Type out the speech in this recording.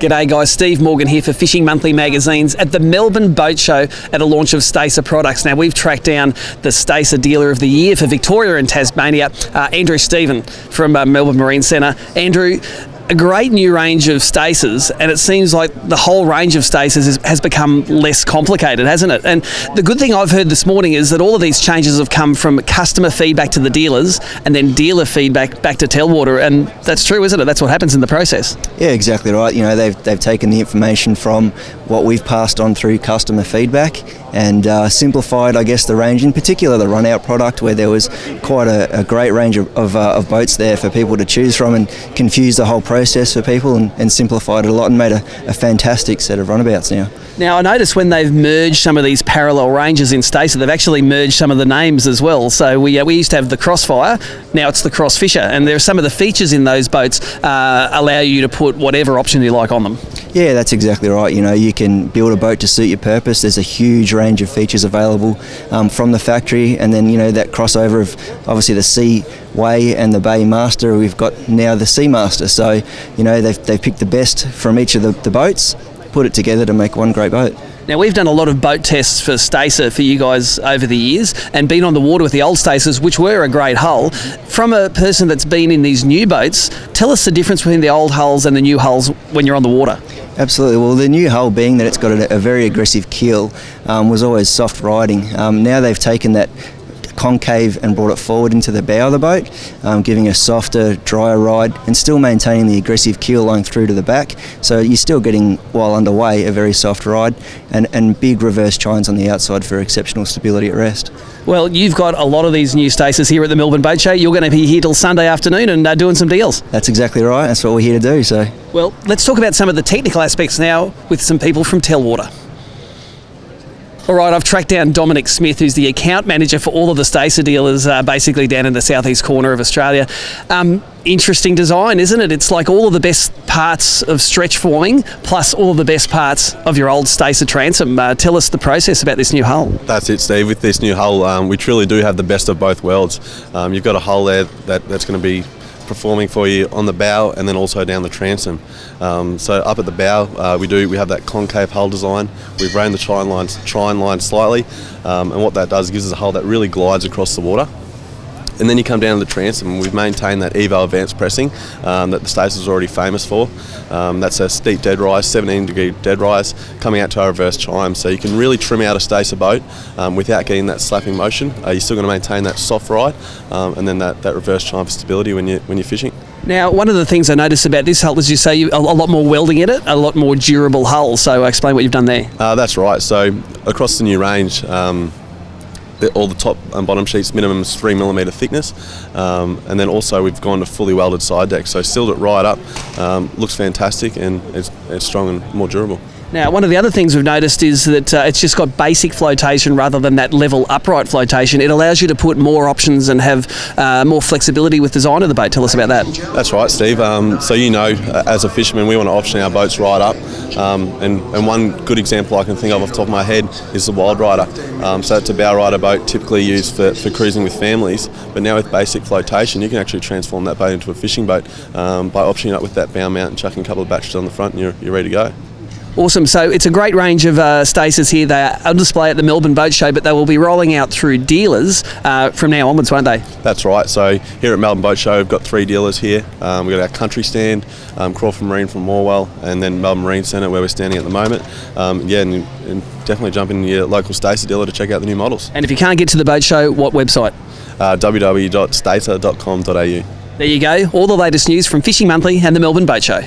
G'day guys, Steve Morgan here for Fishing Monthly Magazines at the Melbourne Boat Show at a launch of Stacer products. Now we've tracked down the Stacer Dealer of the Year for Victoria and Tasmania, Andrew Stephen from Melbourne Marine Centre. Andrew, a great new range of Stacers, and it seems like the whole range of Stacers has become less complicated, hasn't it? And the good thing I've heard this morning is that all of these changes have come from customer feedback to the dealers and then dealer feedback back to Telwater, and that's true, isn't it? That's what happens in the process. Yeah, exactly right. You know, they've taken the information from what we've passed on through customer feedback and simplified, I guess, the range, in particular the run-out product, where there was quite a great range of boats there for people to choose from, and confused the whole process for people and simplified it a lot and made a fantastic set of runabouts now. Now, I noticed when they've merged some of these parallel ranges in Stacer, they've actually merged some of the names as well. So we used to have the Crossfire, now it's the Crossfisher, and there are some of the features in those boats allow you to put whatever option you like on them. Yeah, that's exactly right. You know, you can build a boat to suit your purpose. There's a huge range of features available from the factory, and then, you know, that crossover of obviously the Seaway and the Bay Master, we've got now the Seamaster. So, you know, they've picked the best from each of the boats, put it together to make one great boat. Now, we've done a lot of boat tests for Stacer for you guys over the years and been on the water with the old Stacers, which were a great hull. From a person that's been in these new boats, tell us the difference between the old hulls and the new hulls when you're on the water. Absolutely. Well, the new hull, being that it's got a very aggressive keel, was always soft riding. Now they've taken that concave and brought it forward into the bow of the boat, giving a softer, drier ride and still maintaining the aggressive keel line through to the back. So you're still getting, while underway, a very soft ride and big reverse chines on the outside for exceptional stability at rest. Well, you've got a lot of these new Stacers here at the Melbourne Boat Show. You're going to be here till Sunday afternoon and doing some deals. That's exactly right. That's what we're here to do. So, well, let's talk about some of the technical aspects now with some people from Telwater. All right, I've tracked down Dominic Smith, who's the account manager for all of the Stacer dealers basically down in the southeast corner of Australia. Interesting design, isn't it? It's like all of the best parts of stretch forming plus all of the best parts of your old Stacer transom. Tell us the process about this new hull. That's it, Steve. With this new hull, we truly do have the best of both worlds. You've got a hull there that's going to be performing for you on the bow and then also down the transom. So up at the bow, we have that concave hull design. We've ran the chine line slightly, and what that does gives us a hull that really glides across the water. And then you come down to the transom, and we've maintained that Evo advanced pressing that the Stacer is already famous for. That's a steep dead rise, 17-degree dead rise, coming out to our reverse chime. So you can really trim out a Stacer boat without getting that slapping motion. You're still going to maintain that soft ride, and then that reverse chime for stability when you're fishing. Now, one of the things I noticed about this hull is you say a lot more welding in it, a lot more durable hull. So explain what you've done there. That's right. So across the new range, all the top and bottom sheets, minimum is 3mm thickness, and then also we've gone to fully welded side deck, so sealed it right up. Looks fantastic, and it's strong and more durable. Now, one of the other things we've noticed is that it's just got basic flotation rather than that level upright flotation. It allows you to put more options and have more flexibility with design of the boat. Tell us about that. That's right, Steve. So you know, as a fisherman, we want to option our boats right up. And one good example I can think of off the top of my head is the Wild Rider. So it's a bow rider boat typically used for cruising with families, but now with basic flotation, you can actually transform that boat into a fishing boat by optioning up with that bow mount and chucking a couple of batteries on the front, and you're ready to go. Awesome. So it's a great range of Stacers here. They are on display at the Melbourne Boat Show, but they will be rolling out through dealers from now onwards, won't they? That's right. So here at Melbourne Boat Show, we've got 3 dealers here. We've got our country stand, Crawford Marine from Morwell, and then Melbourne Marine Centre, where we're standing at the moment. And definitely jump in your local Stacer dealer to check out the new models. And if you can't get to the boat show, what website? www.stacer.com.au. There you go. All the latest news from Fishing Monthly and the Melbourne Boat Show.